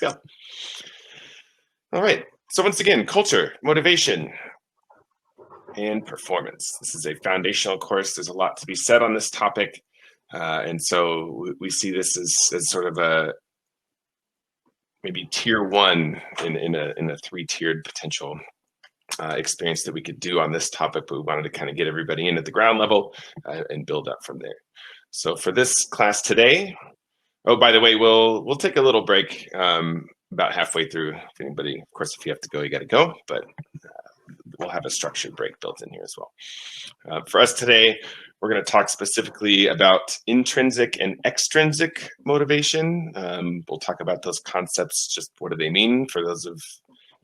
Let's go. All right. So once again, culture, motivation, and performance. This is a foundational course. There's a lot to be said on this topic. And so we see this as sort of a maybe tier one in a three-tiered potential experience that we could do on this topic, but we wanted to kind of get everybody in at the ground level and build up from there. So for this class today, oh, by the way, we'll take a little break about halfway through. If anybody, of course, if you have to go, you got to go, but we'll have a structured break built in here as well. For us today, we're going to talk specifically about intrinsic and extrinsic motivation. We'll talk about those concepts, just what do they mean for those of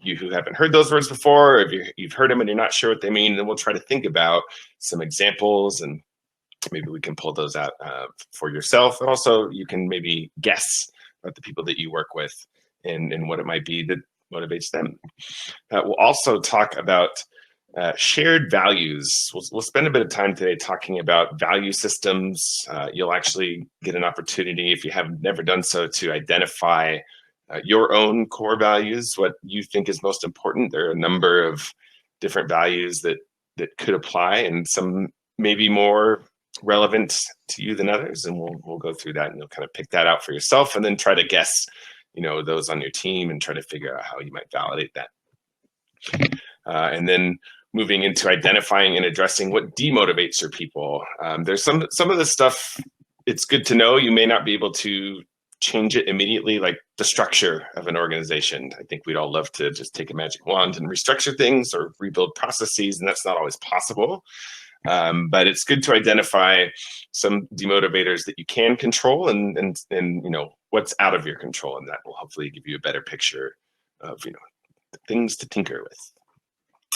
you who haven't heard those words before, or if you've heard them and you're not sure what they mean, then we'll try to think about some examples and maybe we can pull those out for yourself. And also you can maybe guess about the people that you work with and what it might be that motivates them. We'll also talk about shared values. We'll spend a bit of time today talking about value systems. You'll actually get an opportunity, if you have never done so, to identify your own core values, what you think is most important. There are a number of different values that could apply, and some may be more relevant to you than others, and we'll go through that, and you'll kind of pick that out for yourself and then try to guess those on your team and try to figure out how you might validate that. And then moving into identifying and addressing what demotivates your people. There's some of the stuff it's good to know. You may not be able to change it immediately, like the structure of an organization. I think we'd all love to just take a magic wand and restructure things or rebuild processes, and that's not always possible. But it's good to identify some demotivators that you can control and what's out of your control, and that will hopefully give you a better picture of things to tinker with.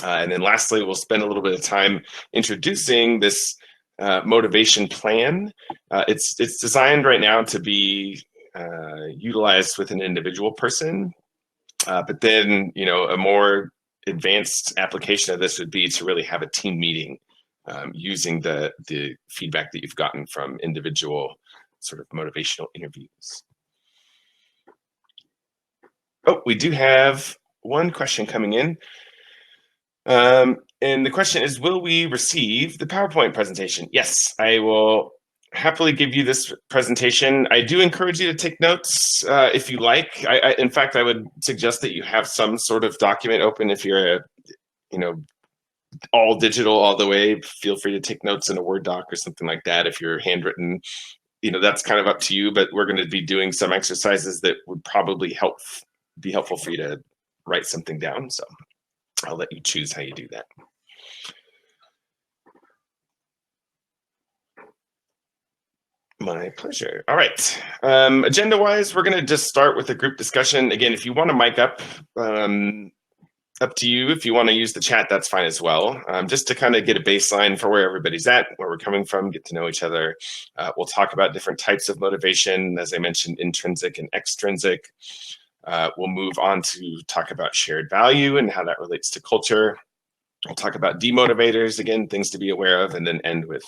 And then lastly, we'll spend a little bit of time introducing this motivation plan. It's designed right now to be utilized with an individual person, but then a more advanced application of this would be to really have a team meeting using the feedback that you've gotten from individual sort of motivational interviews. Oh, we do have one question coming in. And the question is, will we receive the PowerPoint presentation? Yes, I will happily give you this presentation. I do encourage you to take notes if you like. In fact, I would suggest that you have some sort of document open. If you're all digital all the way, feel free to take notes in a Word doc or something like that. If you're handwritten, that's kind of up to you, but we're going to be doing some exercises that would probably be helpful for you to write something down. So I'll let you choose how you do that. My pleasure. All right. Agenda-wise, we're going to just start with a group discussion. Again, if you want to mic up, up to you. If you want to use the chat, that's fine as well. Just to kind of get a baseline for where everybody's at, where we're coming from, get to know each other. We'll talk about different types of motivation, as I mentioned, intrinsic and extrinsic. We'll move on to talk about shared value and how that relates to culture. We'll talk about demotivators, again, things to be aware of, and then end with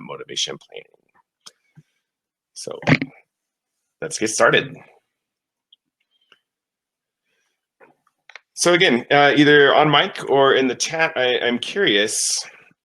motivation planning. So let's get started. So again, either on mic or in the chat, I'm curious,